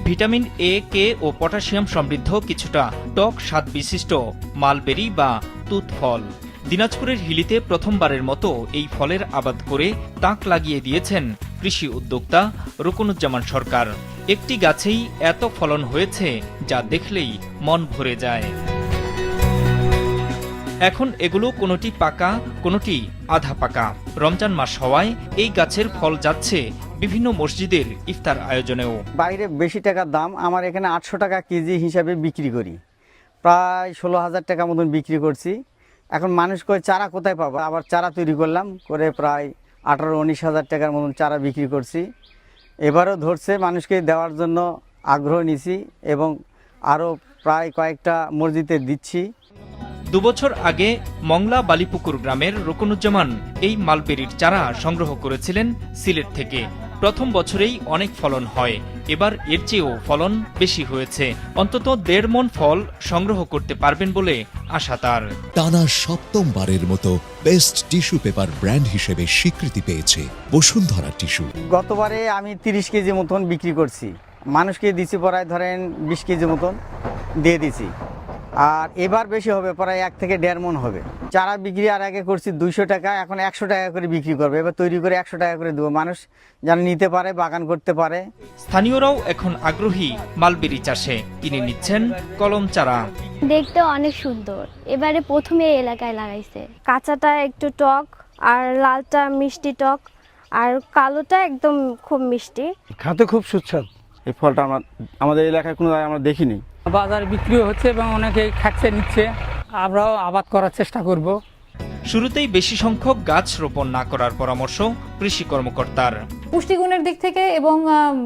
Vitamin A, K O potassium সমৃদ্ধ কিছুটা টক স্বাদ বিশিষ্ট মালবেরি বা তুত ফল। দিনাজপুরের হিলিতে প্রথমবারের মতো এই ফলের আবাদ করে তাক লাগিয়ে দিয়েছেন কৃষি উদ্যোক্তা রুকনুজ্জামান সরকার। একটি গাছেই এত ফলন হয়েছে যা দেখলেই মন ভরে যায়। এখন এগুলো কোনোটি পাকা, কোনোটি আধা পাকা। রমজান মাস হওয়ায় এই গাছের ফল যাচ্ছে বিভিন্ন মসজিদের ইফতার আয়োজনেও। বাইরে বেশি টাকার দাম, আমার এখানে 800 টাকা কেজি হিসাবে বিক্রি করি, প্রায় 16,000 টাকা মতন বিক্রি করছি। এখন মানুষ কয় চারা কোথায় পাবো, আবার চারা তৈরি করলাম, করে প্রায় 18-19 হাজার টাকার মতন চারা বিক্রি করছি। এবারও ধরছে, মানুষকে দেওয়ার জন্য আগ্রহ নিছি এবং আরও প্রায় কয়েকটা মসজিদে দিচ্ছি। 2 বছর আগে মংলা বালিপুকুর গ্রামের রুকনুজ্জামান এই মালবেরির চারা সংগ্রহ করেছিলেন সিলেট থেকে। প্রথম বছরেই অনেক ফলন হয়, এবার এর চেয়েও ফলন বেশি হয়েছে। অন্তত 1.5 মণ ফল সংগ্রহ করতে পারবেন বলে আশা তার। টানা 7মবারের মতো বেস্ট টিস্যু পেপার ব্র্যান্ড হিসেবে স্বীকৃতি পেয়েছে বসুন্ধরা টিস্যু। গতবারে আমি 30 কেজি মতন বিক্রি করছি, মানুষকে দিছি প্রায় ধরেন 20 কেজি মতন দিয়ে দিছি। আর এবার বেশি হবে, প্রায় 1 থেকে 1.5 মণ হবে। চারা বিক্রি আর আগে করছি 200 টাকা, এখন 100 টাকা করে বিক্রি করবে। এবার তৈরি করে 100 টাকা করে দেবো, মানুষ যেন নিতে পারে, বাগান করতে পারে। স্থানীয়রাও এখন আগ্রহী মালবেরি চাষে, কিনে নিচ্ছেন কলম চারা। দেখতে অনেক সুন্দর, এবারে প্রথমে এই এলাকায় লাগাইছে। কাঁচাটা একটু টক, আর লালটা মিষ্টি টক, আর কালোটা একদম খুব মিষ্টি। খেতে খুব সুস্বাদু। এই ফলটা আমাদের এলাকায় কোনো আমরা দেখিনি। বাজারে বিক্রিও হচ্ছে এবং অনেকেই খাচ্ছে, নিচ্ছে। আমরাও আবাদ করার চেষ্টা করব। শুরুতেই বেশি সংখ্যক গাছ রোপণ না করার পরামর্শ কৃষি কর্মকর্তার। পুষ্টিগুণের দিক থেকে এবং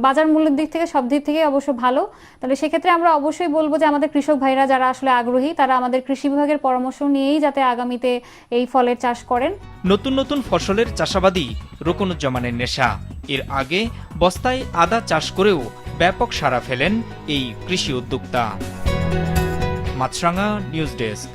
বাজার মূল্যের দিক থেকে সব দিক থেকে অবশ্য ভালো। তাহলে সেক্ষেত্রে আমরা অবশ্যই বলবো যে আমাদের কৃষক ভাইরা যারা আসলে আগ্রহী, তারা আমাদের কৃষি বিভাগের পরামর্শ নিয়েই যাতে আগামীতে এই ফলের চাষ করেন। নতুন নতুন ফসলের চাষাবাদী রুকনুজ্জামানের নেশা। এর আগে বস্তায় আদা চাষ করেও ব্যাপক সাড়া ফেলেন এই কৃষি উদ্যোক্তা। মাছরাঙা নিউজ ডেস্ক।